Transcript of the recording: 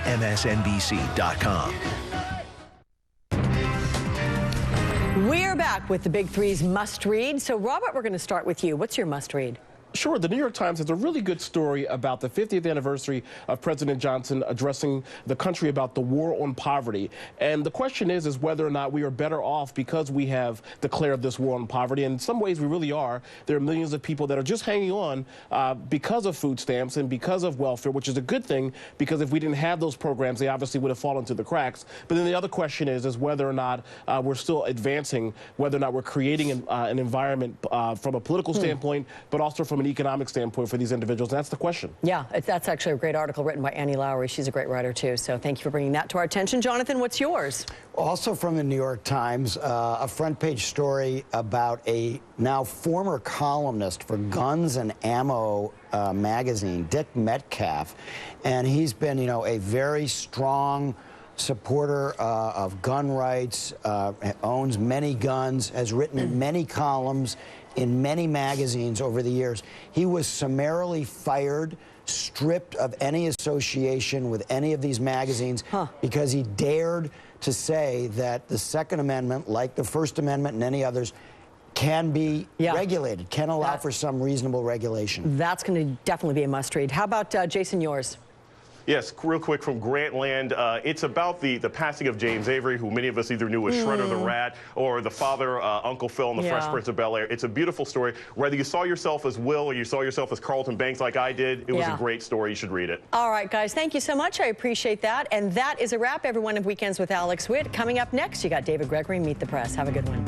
MSNBC.com. We're back with the Big Three's must-read. So, Robert, we're going to start with you. What's your must-read? Sure. The New York Times has a really good story about the 50th anniversary of President Johnson addressing the country about the war on poverty. And the question is whether or not we are better off because we have declared this war on poverty. And in some ways, we really are. There are millions of people that are just hanging on because of food stamps and because of welfare, which is a good thing, because if we didn't have those programs, they obviously would have fallen to the cracks. But then the other question is whether or not we're still advancing, whether or not we're creating an environment from a political standpoint, but also from an economic standpoint for these individuals. And that's the question. Yeah, that's actually a great article written by Annie Lowry. She's a great writer, too. So thank you for bringing that to our attention. Jonathan, what's yours? Also from the New York Times, a front-page story about a now former columnist for Guns and Ammo magazine, Dick Metcalf. And he's been, a very strong supporter of gun rights, owns many guns, has written many columns in many magazines over the years. He was summarily fired, stripped of any association with any of these magazines because he dared to say that the Second Amendment, like the First Amendment and any others, can be regulated, can allow for some reasonable regulation. That's going to definitely be a must-read. How about, Jason, yours? Yes, real quick from Grantland. It's about the passing of James Avery, who many of us either knew as Shredder the Rat or the father, Uncle Phil in the Fresh Prince of Bel-Air. It's a beautiful story. Whether you saw yourself as Will or you saw yourself as Carlton Banks like I did, it was a great story. You should read it. All right, guys, thank you so much. I appreciate that. And that is a wrap, everyone, of Weekends with Alex Witt. Coming up next, you got David Gregory, Meet the Press. Have a good one.